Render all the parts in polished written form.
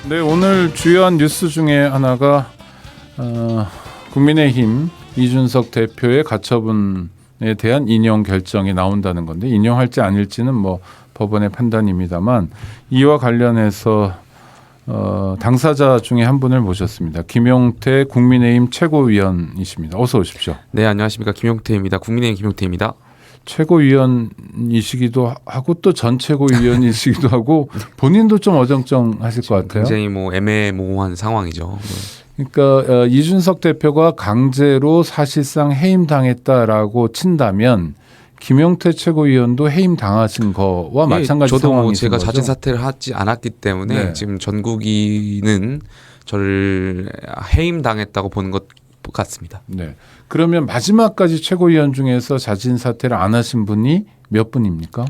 네, 오늘 주요한 뉴스 중에 하나가 국민의힘 이준석 대표의 가처분에 대한 인용 결정이 나온다는 건데, 인용할지 아닐지는 뭐 법원의 판단입니다만, 이와 관련해서 당사자 중에 한 분을 모셨습니다. 김용태 국민의힘 최고위원이십니다. 어서 오십시오. 네, 안녕하십니까. 김용태입니다. 국민의힘 김용태입니다. 최고위원이시기도 하고 또 전 최고위원이시기도 하고 본인도 좀 어정쩡하실 것 같아요. 굉장히 뭐 애매모호한 상황이죠. 그러니까 이준석 대표가 강제로 사실상 해임당했다라고 친다면 김용태 최고위원도 해임당하신 거와 마찬가지 저도 상황이신 제가 거죠? 자진 사퇴를 하지 않았기 때문에 네. 지금 전국인은 저를 해임당했다고 보는 것 같습니다. 네. 그러면 마지막까지 최고위원 중에서 자진 사퇴를 안 하신 분이 몇 분입니까?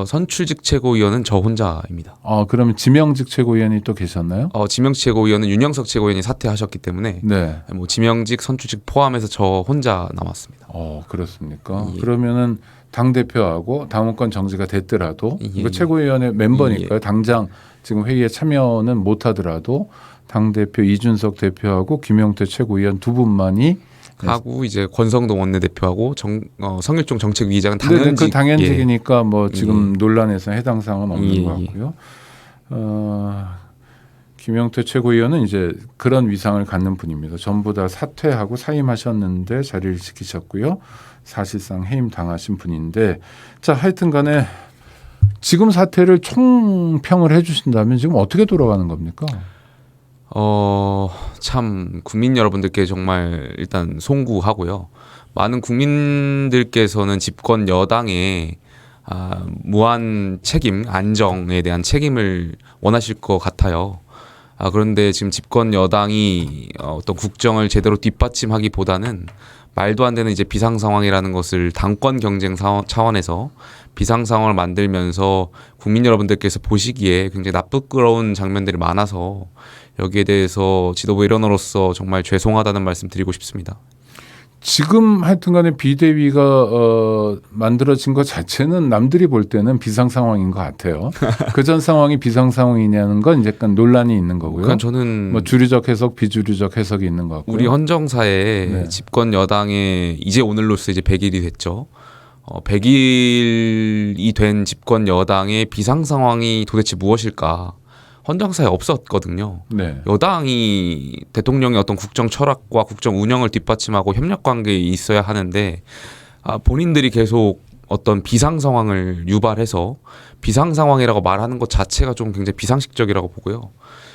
선출직 최고위원은 저 혼자입니다. 그러면 지명직 최고위원이 또 계셨나요? 지명직 최고위원은 윤영석 최고위원이 사퇴하셨기 때문에 네. 뭐 지명직, 선출직 포함해서 저 혼자 남았습니다. 그렇습니까? 예. 그러면은 당 대표하고 당원권 정지가 됐더라도 예. 이거 최고위원회 멤버니까요. 예. 당장 지금 회의에 참여는 못하더라도 당 대표 이준석 대표하고 김용태 최고위원 두 분만이 하고 이제 권성동 원내대표하고 성일종 정책위의장은 당연직. 당연직. 그 당연직이니까 뭐 지금 예. 논란에서 해당 사항은 없는 것 같고요. 김용태 최고위원은 이제 그런 위상을 갖는 분입니다. 전부 다 사퇴하고 사임하셨는데 자리를 지키셨고요. 사실상 해임 당하신 분인데, 자, 하여튼간에 지금 사태를 총평을 해주신다면 지금 어떻게 돌아가는 겁니까? 참 국민 여러분들께 정말 일단 송구하고요. 많은 국민들께서는 집권 여당의 무한 책임, 안정에 대한 책임을 원하실 것 같아요. 그런데 지금 집권 여당이 어떤 국정을 제대로 뒷받침하기보다는 말도 안 되는 이제 비상 상황이라는 것을 당권 경쟁 차원에서 비상 상황을 만들면서 국민 여러분들께서 보시기에 굉장히 나쁘끄러운 장면들이 많아서 여기에 대해서 지도부 일원으로서 정말 죄송하다는 말씀 드리고 싶습니다. 지금 하여튼간에 비대위가 만들어진 것 자체는 남들이 볼 때는 비상 상황인 것 같아요. 그전 상황이 비상 상황이냐는 건 이제 약간 논란이 있는 거고요. 그러니까 저는 뭐 주류적 해석, 비주류적 해석이 있는 것 같고요. 우리 헌정사에 네. 집권 여당의 이제 오늘로써 이제 100일이 됐죠. 100일이 된 집권 여당의 비상 상황이 도대체 무엇일까? 헌정사에 없었거든요. 네. 여당이 대통령의 어떤 국정 철학과 국정 운영을 뒷받침하고 협력 관계에 있어야 하는데 본인들이 계속 어떤 비상 상황을 유발해서 비상 상황이라고 말하는 것 자체가 좀 굉장히 비상식적이라고 보고요.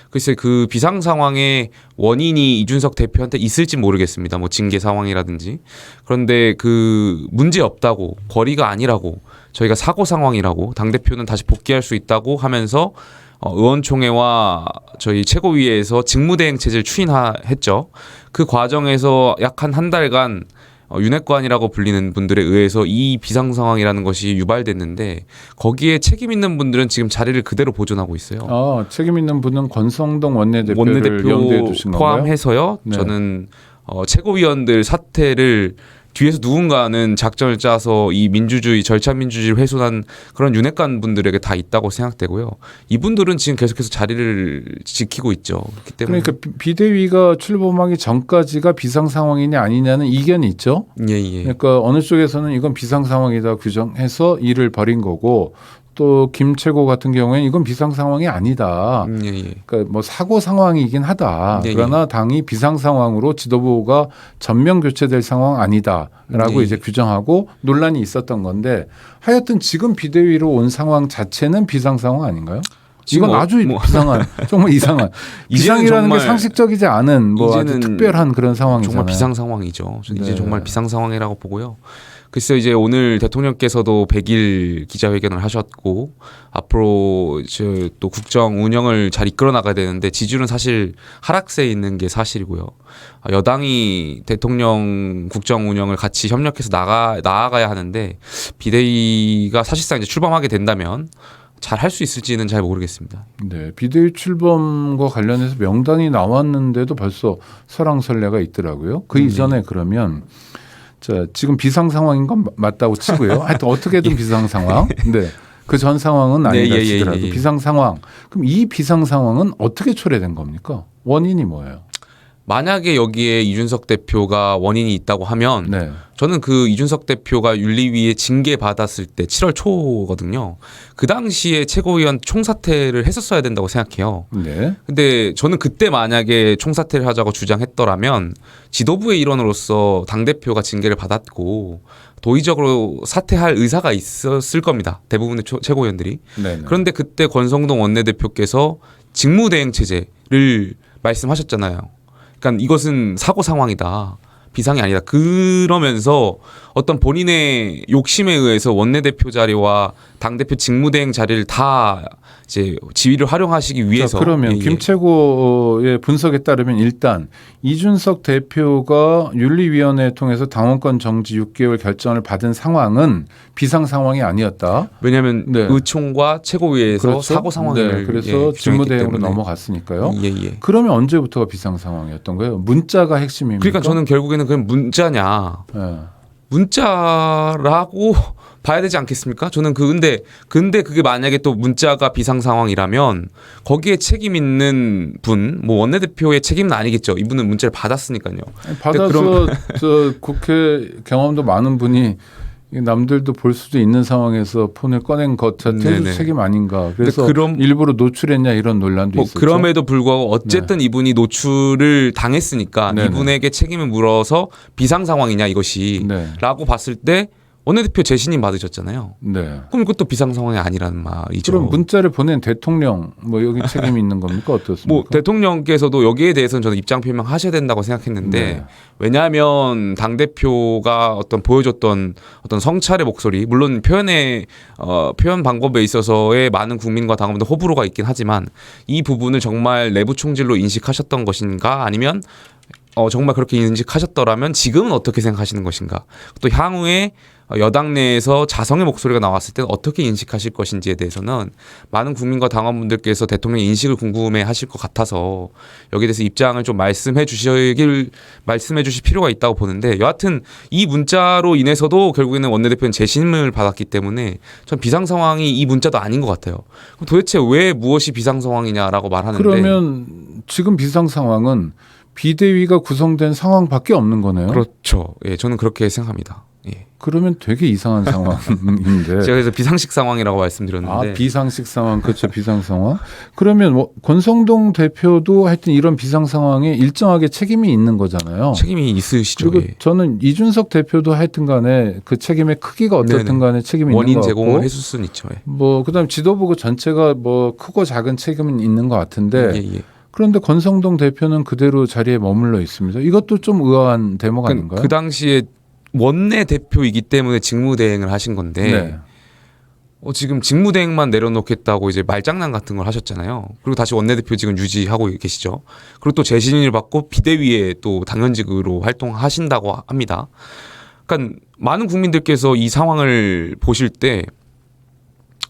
글쎄 그 비상 상황의 원인이 이준석 대표한테 있을지 모르겠습니다. 뭐 징계 상황이라든지. 그런데 그 문제 없다고, 거리가 아니라고, 저희가 사고 상황이라고, 당대표는 다시 복귀할 수 있다고 하면서 의원총회와 저희 최고위에서 직무대행 체제를 추진했죠. 그 과정에서 약 한 달간 윤핵관이라고 불리는 분들에 의해서 이 비상 상황이라는 것이 유발됐는데 거기에 책임 있는 분들은 지금 자리를 그대로 보존하고 있어요. 책임 있는 분은 권성동 원내대표를 염두에 두신 건가요? 포함해서요. 네. 저는 최고위원들 사퇴를 뒤에서 누군가는 작전을 짜서 이 민주주의, 절차 민주주의를 훼손한 그런 윤핵관 분들에게 다 있다고 생각되고요. 이분들은 지금 계속해서 자리를 지키고 있죠. 그렇기 때문에 그러니까 비대위가 출범하기 전까지가 비상 상황이냐 아니냐는 이견이 있죠. 예. 그러니까 어느 쪽에서는 이건 비상 상황이다 규정해서 일을 벌인 거고, 또 김최고 같은 경우에는 이건 비상 상황이 아니다. 예. 그러니까 뭐 사고 상황이긴 하다. 예. 그러나 당이 비상 상황으로 지도부가 전면 교체될 상황 아니다라고 예. 이제 규정하고 논란이 있었던 건데, 하여튼 지금 비대위로 온 상황 자체는 비상 상황 아닌가요? 이건 아주 비상한, 정말 이상한. 비상이라는 게 상식적이지 않은 뭐 아주 특별한 그런 상황이잖아요. 정말 비상 상황이죠. 네. 이제 정말 비상 상황이라고 보고요. 글쎄요, 이제 오늘 대통령께서도 100일 기자회견을 하셨고 앞으로 또 국정 운영을 잘 이끌어 나가야 되는데 지지율은 사실 하락세에 있는 게 사실이고요. 여당이 대통령 국정 운영을 같이 협력해서 나아가야 하는데 비대위가 사실상 이제 출범하게 된다면 잘 할 수 있을지는 잘 모르겠습니다. 네, 비대위 출범과 관련해서 명단이 나왔는데도 벌써 설왕설래가 있더라고요. 그 이전에 그러면 자, 지금 비상 상황인 건 맞다고 치고요. 하여튼 어떻게든 비상 상황. 네. 그 전 상황은 아니다 네, 예, 치더라도 예, 예. 비상 상황. 그럼 이 비상 상황은 어떻게 초래된 겁니까? 원인이 뭐예요? 만약에 여기에 이준석 대표가 원인이 있다고 하면 네. 저는 그 이준석 대표가 윤리위에 징계 받았을 때 7월 초거든요. 그 당시에 최고위원 총사퇴를 했었어야 된다고 생각해요. 네. 근데 저는 그때 만약에 총사퇴를 하자고 주장했더라면 지도부의 일원으로서 당대표가 징계를 받았고 도의적으로 사퇴할 의사가 있었을 겁니다. 대부분의 최고위원들이. 네. 그런데 그때 권성동 원내대표께서 직무대행 체제를 말씀하셨잖아요. 그러니까 이것은 사고 상황이다. 비상이 아니다. 그러면서 어떤 본인의 욕심에 의해서 원내대표 자리와 당대표 직무대행 자리를 다 이제 지위를 활용하시기 위해서. 자, 그러면 김채고의 분석에 따르면 일단 이준석 대표가 윤리위원회 통해서 당원권 정지 6개월 결정을 받은 상황은 비상 상황이 아니었다. 왜냐하면 네. 의총과 최고위에서 그렇죠? 사고 상황을 네, 그래서 규정했기 직무대행으로 때문에. 넘어갔으니까요. 예. 그러면 언제부터가 비상 상황이었던 거예요? 문자가 핵심입니까? 그러니까 저는 결국에는 그냥 문자냐. 네. 문자라고 봐야 되지 않겠습니까? 저는 근데 그게 만약에 또 문자가 비상 상황이라면 거기에 책임 있는 분, 뭐 원내대표의 책임은 아니겠죠. 이분은 문자를 받았으니까요. 받아서 저 국회 경험도 많은 분이 남들도 볼 수도 있는 상황에서 폰을 꺼낸 것 자체도 네네. 책임 아닌가. 그래서 일부러 노출했냐 이런 논란도 뭐 있었죠. 그럼에도 불구하고 어쨌든 이분이 노출을 당했으니까 네네. 이분에게 책임을 물어서 비상 상황이냐 이것이 네. 라고 봤을 때 원내대표 재신임 받으셨잖아요. 네. 그럼 그것도 비상 상황이 아니라는 말이죠. 그럼 문자를 보낸 대통령 뭐 여기 책임이 있는 겁니까? 어떻습니까? 뭐 대통령께서도 여기에 대해서는 저는 입장 표명하셔야 된다고 생각했는데 네. 왜냐하면 당 대표가 어떤 보여줬던 어떤 성찰의 목소리, 물론 표현 방법에 있어서의 많은 국민과 당원들 호불호가 있긴 하지만 이 부분을 정말 내부 총질로 인식하셨던 것인가 아니면 정말 그렇게 인식하셨더라면 지금은 어떻게 생각하시는 것인가? 또 향후에 여당 내에서 자성의 목소리가 나왔을 때는 어떻게 인식하실 것인지에 대해서는 많은 국민과 당원분들께서 대통령의 인식을 궁금해하실 것 같아서 여기에 대해서 입장을 좀 말씀해 주실 필요가 있다고 보는데 여하튼 이 문자로 인해서도 결국에는 원내대표는 재신임을 받았기 때문에 전 비상 상황이 이 문자도 아닌 것 같아요. 그럼 도대체 왜 무엇이 비상 상황이냐라고 말하는데 그러면 지금 비상 상황은 비대위가 구성된 상황밖에 없는 거네요. 그렇죠. 예, 저는 그렇게 생각합니다. 예. 그러면 되게 이상한 상황인데. 제가 그래서 비상식 상황이라고 말씀드렸는데. 비상식 상황, 그렇죠. 비상 상황. 그러면 뭐 권성동 대표도 하여튼 이런 비상 상황에 일정하게 책임이 있는 거잖아요. 책임이 있으시죠. 그리고 예. 저는 이준석 대표도 하여튼 간에 그 책임의 크기가 어떻든 간에 책임이 원인 있는 것 같고. 제공을 했을 수는 있죠. 예. 뭐 그다음 지도부 전체가 뭐 크고 작은 책임은 있는 것 같은데. 예. 그런데 권성동 대표는 그대로 자리에 머물러 있습니다. 이것도 좀 의아한 대목 아닌가요? 그 당시에 원내 대표이기 때문에 직무대행을 하신 건데 네. 지금 직무대행만 내려놓겠다고 이제 말장난 같은 걸 하셨잖아요. 그리고 다시 원내대표 지금 유지하고 계시죠. 그리고 또 재신임을 받고 비대위에 또 당연직으로 활동하신다고 합니다. 그러니까 많은 국민들께서 이 상황을 보실 때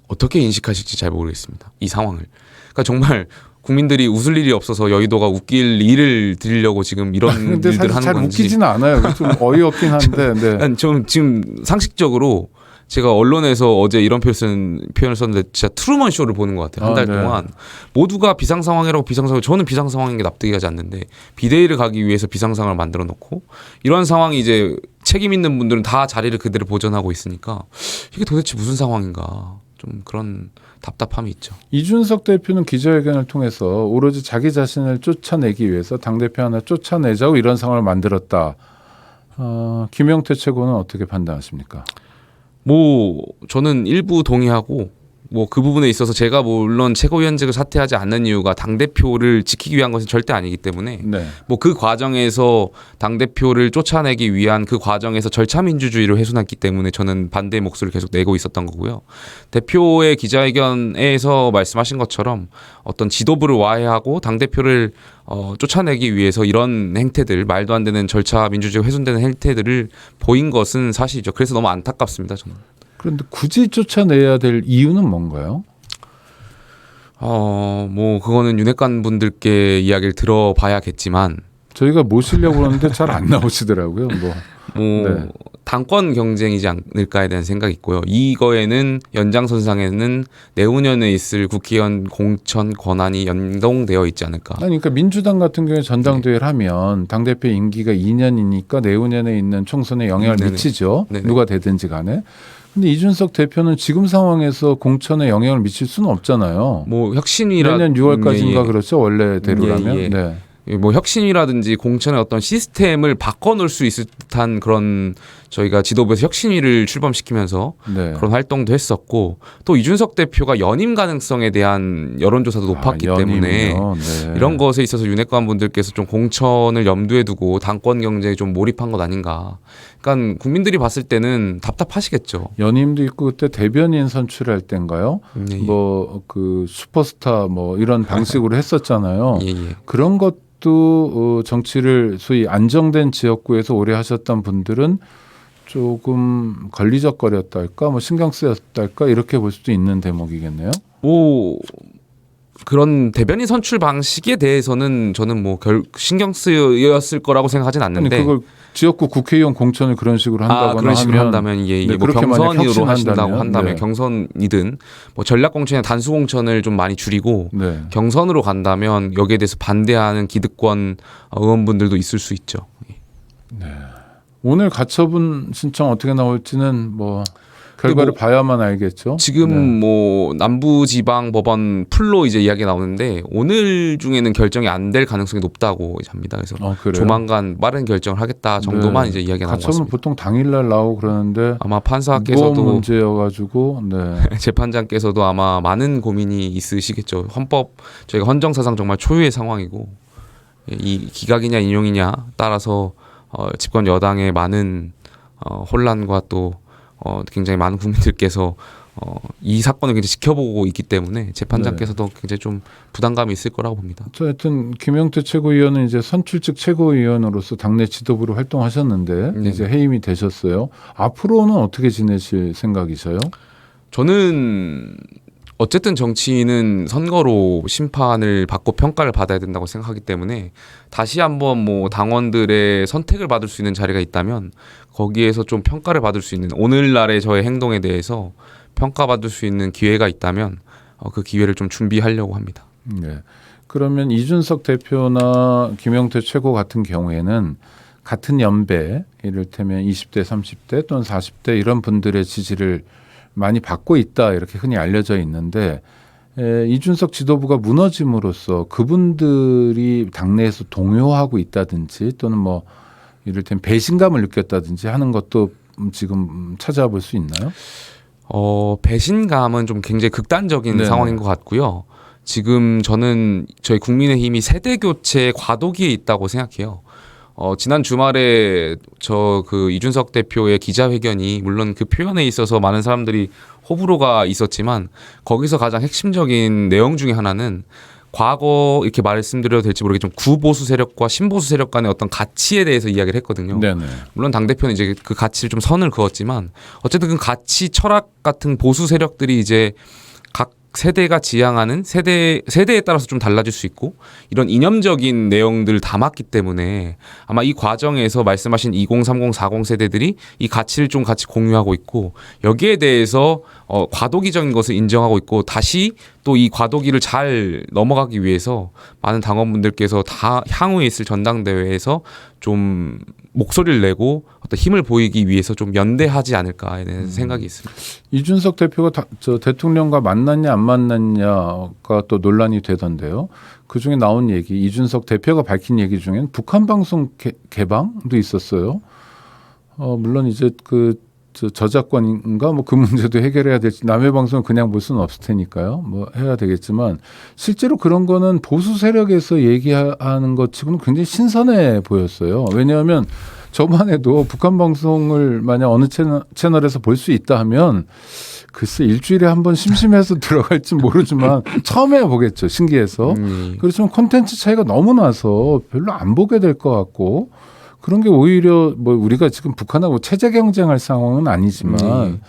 어떻게 인식하실지 잘 모르겠습니다. 이 상황을. 그러니까 정말 국민들이 웃을 일이 없어서 여의도가 웃길 일을 드리려고 지금 이런 근데 일들을 하는 잘 건지. 웃기지는 않아요. 좀 어이없긴 한데. 네. 좀 지금 상식적으로 제가 언론에서 어제 이런 표현을 썼는데 진짜 트루먼 쇼를 보는 것 같아요. 한 달 동안 모두가 비상 상황이라고 저는 비상 상황인 게 납득이 가지 않는데 비대위를 가기 위해서 비상 상황을 만들어 놓고 이런 상황이 이제 책임 있는 분들은 다 자리를 그대로 보존하고 있으니까 이게 도대체 무슨 상황인가 좀 그런 답답함이 있죠. 이준석 대표는 기자회견을 통해서 오로지 자기 자신을 쫓아내기 위해서 당대표 하나 쫓아내자고 이런 상황을 만들었다. 김영태 최고는 어떻게 판단하십니까? 뭐 저는 일부 동의하고 뭐 그 부분에 있어서 제가 물론 최고위원직을 사퇴하지 않는 이유가 당대표를 지키기 위한 것은 절대 아니기 때문에 네. 뭐 그 과정에서 당대표를 쫓아내기 위한 그 과정에서 절차민주주의를 훼손했기 때문에 저는 반대의 목소리를 계속 내고 있었던 거고요. 대표의 기자회견에서 말씀하신 것처럼 어떤 지도부를 와해하고 당대표를 쫓아내기 위해서 이런 행태들 말도 안 되는 절차 민주주의가 훼손되는 행태들을 보인 것은 사실이죠. 그래서 너무 안타깝습니다. 저는. 그런데 굳이 쫓아내야 될 이유는 뭔가요? 뭐 그거는 윤핵관 분들께 이야기를 들어봐야겠지만 저희가 모시려고 하는데 잘 안 나오시더라고요. 네. 당권 경쟁이지 않을까에 대한 생각이 있고요. 이거에는 연장선상에는 내후년에 있을 국회의원 공천 권한이 연동되어 있지 않을까. 아니, 그러니까 민주당 같은 경우에 전당대회를 하면 당대표 임기가 2년이니까 내후년에 있는 총선에 영향을 네네. 미치죠. 네네. 누가 되든지 간에. 근데 이준석 대표는 지금 상황에서 공천에 영향을 미칠 수는 없잖아요. 뭐 혁신이라 내년 6월까지인가 그렇죠. 원래대로라면. 예, 예. 네. 뭐 혁신이라든지 공천의 어떤 시스템을 바꿔놓을 수 있을 듯한 그런 저희가 지도부에서 혁신위를 출범시키면서 네. 그런 활동도 했었고 또 이준석 대표가 연임 가능성에 대한 여론조사도 높았기 때문에 연임이요. 네. 이런 것에 있어서 윤핵관 분들께서 좀 공천을 염두에 두고 당권 경쟁에 좀 몰입한 것 아닌가. 그러니까 국민들이 봤을 때는 답답하시겠죠. 연임도 있고 그때 대변인 선출할 때인가요? 예, 예. 뭐 그 슈퍼스타 뭐 이런 방식으로 했었잖아요. 예, 예. 그런 것도 정치를 소위 안정된 지역구에서 오래 하셨던 분들은 조금 걸리적거렸달까, 뭐 신경 쓰였달까 이렇게 볼 수도 있는 대목이겠네요. 뭐 그런 대변인 선출 방식에 대해서는 저는 뭐 신경 쓰였을 거라고 생각하진 아니 않는데 그걸 지역구 국회의원 공천을 그런 식으로 한다거나 그런 식으로 하면 한다면 예, 예. 네, 뭐 그렇게 만약 경선으로 하신다고 혁신한다면, 한다면 네. 경선이든 뭐 전략 공천이나 단수 공천을 좀 많이 줄이고 네. 경선으로 간다면 여기에 대해서 반대하는 기득권 의원분들도 있을 수 있죠. 오늘 가처분 신청 어떻게 나올지는 뭐 결과를 뭐 봐야만 알겠죠. 지금 네. 뭐 남부지방법원 풀로 이제 이야기가 나오는데 오늘 중에는 결정이 안 될 가능성이 높다고 이제 합니다. 그래서 그래요? 조만간 빠른 결정을 하겠다 정도만 네. 이제 이야기가 나온 것 가처분 같습니다. 보통 당일날 나오고 그러는데 아마 무거운 판사께서도 문제여가지고 네. 재판장께서도 아마 많은 고민이 있으시겠죠. 저희가 헌정사상 정말 초유의 상황이고 이 기각이냐 인용이냐 따라서 집권 여당의 많은 혼란과 또 굉장히 많은 국민들께서 이 사건을 굉장히 지켜보고 있기 때문에 재판장께서도 굉장히 좀 부담감이 있을 거라고 봅니다. 하여튼 김영태 최고위원은 이제 선출직 최고위원으로서 당내 지도부로 활동하셨는데 네. 이제 해임이 되셨어요. 앞으로는 어떻게 지내실 생각이셔요? 저는 어쨌든 정치인은 선거로 심판을 받고 평가를 받아야 된다고 생각하기 때문에 다시 한번 뭐 당원들의 선택을 받을 수 있는 자리가 있다면 거기에서 좀 평가를 받을 수 있는 오늘날의 저의 행동에 대해서 평가받을 수 있는 기회가 있다면 그 기회를 좀 준비하려고 합니다. 네. 그러면 이준석 대표나 김영태 최고 같은 경우에는 같은 연배, 이를테면 20대, 30대 또는 40대 이런 분들의 지지를 많이 받고 있다 이렇게 흔히 알려져 있는데 이준석 지도부가 무너짐으로써 그분들이 당내에서 동요하고 있다든지 또는 뭐 이를테면 배신감을 느꼈다든지 하는 것도 지금 찾아볼 수 있나요? 배신감은 좀 굉장히 극단적인 네네. 상황인 것 같고요. 지금 저는 저희 국민의힘이 세대 교체 과도기에 있다고 생각해요. 지난 주말에 그 이준석 대표의 기자회견이 물론 그 표현에 있어서 많은 사람들이 호불호가 있었지만 거기서 가장 핵심적인 내용 중에 하나는 과거 이렇게 말씀드려도 될지 모르겠지만 구보수 세력과 신보수 세력 간의 어떤 가치에 대해서 이야기를 했거든요. 네네. 물론 당대표는 이제 그 가치를 좀 선을 그었지만 어쨌든 그 가치 철학 같은 보수 세력들이 이제 각 세대가 지향하는 세대에 따라서 좀 달라질 수 있고 이런 이념적인 내용들을 담았기 때문에 아마 이 과정에서 말씀하신 20, 30, 40 세대들이 이 가치를 좀 같이 공유하고 있고 여기에 대해서 과도기적인 것을 인정하고 있고 다시 또 이 과도기를 잘 넘어가기 위해서 많은 당원분들께서 다 향후에 있을 전당대회에서 좀 목소리를 내고 어떤 힘을 보이기 위해서 좀 연대하지 않을까에 대한 생각이 있습니다. 이준석 대표가 저 대통령과 만났냐 안 만났냐가 또 논란이 되던데요. 그중에 나온 얘기, 이준석 대표가 밝힌 얘기 중엔 북한 방송 개방도 있었어요. 물론 이제 저작권인가 뭐 그 문제도 해결해야 될지 남의 방송을 그냥 볼 수는 없을 테니까요. 뭐 해야 되겠지만 실제로 그런 거는 보수 세력에서 얘기하는 것 치고는 굉장히 신선해 보였어요. 왜냐하면 저번에도 북한 방송을 만약 어느 채널에서 볼 수 있다 하면 글쎄 일주일에 한 번 심심해서 들어갈지 모르지만 처음에 보겠죠. 신기해서. 그렇지만 콘텐츠 차이가 너무 나서 별로 안 보게 될 것 같고 그런 게 오히려 뭐 우리가 지금 북한하고 체제 경쟁할 상황은 아니지만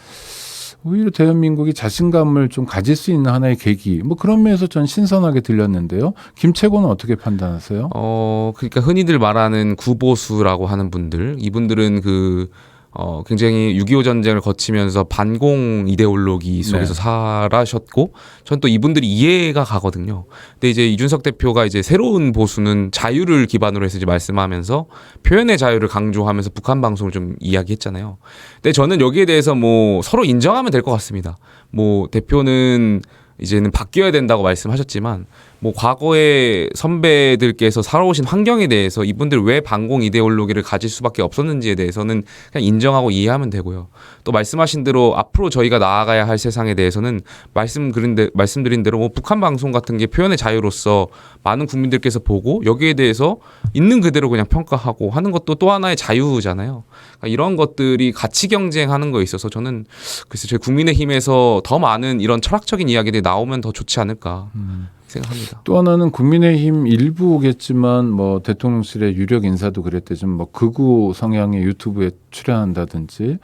오히려 대한민국이 자신감을 좀 가질 수 있는 하나의 계기 뭐 그런 면에서 전 신선하게 들렸는데요. 김채고는 어떻게 판단하세요? 그러니까 흔히들 말하는 구보수라고 하는 분들 이분들은 굉장히 6.25 전쟁을 거치면서 반공 이데올로기 속에서 살아셨고 전 또 이분들이 이해가 가거든요. 근데 이제 이준석 대표가 이제 새로운 보수는 자유를 기반으로 해서 이제 말씀하면서 표현의 자유를 강조하면서 북한 방송을 좀 이야기했잖아요. 근데 저는 여기에 대해서 뭐 서로 인정하면 될 것 같습니다. 뭐 대표는 이제는 바뀌어야 된다고 말씀하셨지만 뭐 과거에 선배들께서 살아오신 환경에 대해서 이분들 왜 반공 이데올로기를 가질 수밖에 없었는지에 대해서는 그냥 인정하고 이해하면 되고요. 또 말씀하신 대로 앞으로 저희가 나아가야 할 세상에 대해서는 말씀드린 대로 뭐 북한 방송 같은 게 표현의 자유로서 많은 국민들께서 보고 여기에 대해서 있는 그대로 그냥 평가하고 하는 것도 또 하나의 자유잖아요. 그러니까 이런 것들이 가치 경쟁하는 거에 있어서 저는 글쎄 저희 국민의힘에서 더 많은 이런 철학적인 이야기들이 나오면 더 좋지 않을까 생각합니다. 또 하나는 국민의힘 일부겠지만 뭐 대통령실의 유력 인사도 그랬대지만 뭐 극우 성향의 유튜브에 출연한다든지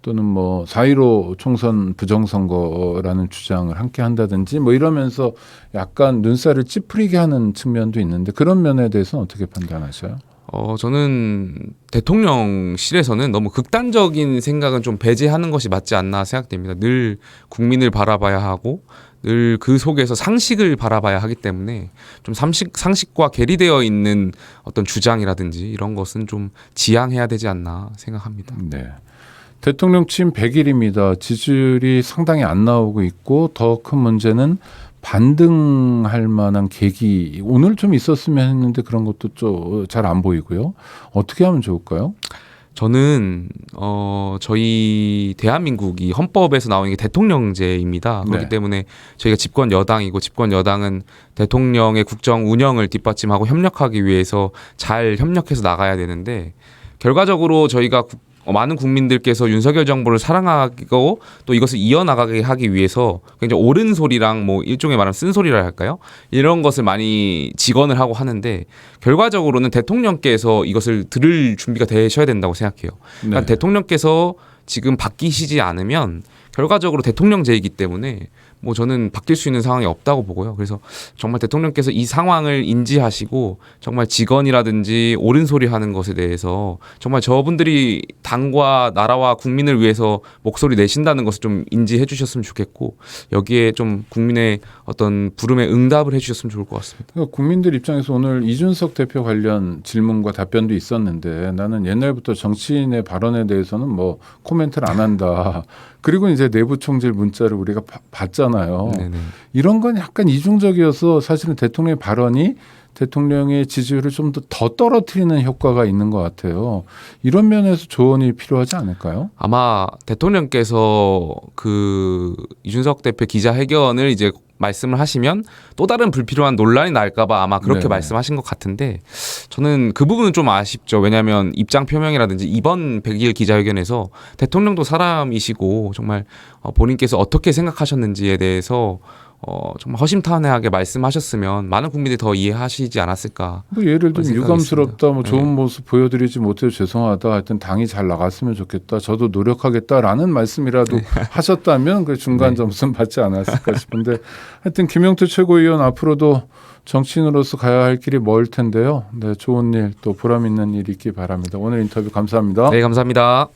또는 뭐 4.15 총선 부정선거라는 주장을 함께 한다든지 뭐 이러면서 약간 눈살을 찌푸리게 하는 측면도 있는데 그런 면에 대해서는 어떻게 판단하셔요? 저는 대통령실에서는 너무 극단적인 생각은 좀 배제하는 것이 맞지 않나 생각됩니다. 늘 국민을 바라봐야 하고 늘 그 속에서 상식을 바라봐야 하기 때문에 좀 상식과 괴리되어 있는 어떤 주장이라든지 이런 것은 좀 지양해야 되지 않나 생각합니다. 네. 대통령 취임 100일입니다. 지지율이 상당히 안 나오고 있고 더 큰 문제는 반등할 만한 계기 오늘 좀 있었으면 했는데 그런 것도 좀 잘 안 보이고요. 어떻게 하면 좋을까요? 저는 저희 대한민국이 헌법에서 나오는 게 대통령제입니다. 그렇기 네. 때문에 저희가 집권 여당이고 집권 여당은 대통령의 국정 운영을 뒷받침하고 협력하기 위해서 잘 협력해서 나가야 되는데 결과적으로 저희가 많은 국민들께서 윤석열 정부를 사랑하고 또 이것을 이어나가게 하기 위해서 굉장히 옳은 소리랑 뭐 일종의 말하면 쓴소리라 할까요? 이런 것을 많이 직언을 하고 하는데 결과적으로는 대통령께서 이것을 들을 준비가 되셔야 된다고 생각해요. 그러니까 네. 대통령께서 지금 바뀌시지 않으면 결과적으로 대통령제이기 때문에 뭐 저는 바뀔 수 있는 상황이 없다고 보고요. 그래서 정말 대통령께서 이 상황을 인지하시고 정말 직언이라든지 옳은 소리 하는 것에 대해서 정말 저분들이 당과 나라와 국민을 위해서 목소리 내신다는 것을 좀 인지해 주셨으면 좋겠고 여기에 좀 국민의 어떤 부름에 응답을 해 주셨으면 좋을 것 같습니다. 그러니까 국민들 입장에서 오늘 이준석 대표 관련 질문과 답변도 있었는데 나는 옛날부터 정치인의 발언에 대해서는 뭐 코멘트를 안 한다. 그리고 이제 내부 총질 문자를 우리가 봤잖아요. 네네. 이런 건 약간 이중적이어서 사실은 대통령의 발언이 대통령의 지지율을 좀 더 떨어뜨리는 효과가 있는 것 같아요. 이런 면에서 조언이 필요하지 않을까요? 아마 대통령께서 그 이준석 대표 기자회견을 이제 말씀을 하시면 또 다른 불필요한 논란이 날까봐 아마 그렇게 네네. 말씀하신 것 같은데 저는 그 부분은 좀 아쉽죠. 왜냐하면 입장 표명이라든지 이번 100일 기자회견에서 대통령도 사람이시고 정말 본인께서 어떻게 생각하셨는지에 대해서 정말 허심탄회하게 말씀하셨으면 많은 국민들이 더 이해하시지 않았을까. 뭐 예를 들면 생각이 유감스럽다, 뭐 있습니다. 좋은 모습 보여드리지 못해서 죄송하다, 하여튼 당이 잘 나갔으면 좋겠다, 저도 노력하겠다라는 말씀이라도 하셨다면 그 중간 점수는 받지 않았을까 싶은데 하여튼 김영태 최고위원 앞으로도 정치인으로서 가야 할 길이 멀 텐데요. 네, 좋은 일 또 보람 있는 일 있기 바랍니다. 오늘 인터뷰 감사합니다. 네, 감사합니다.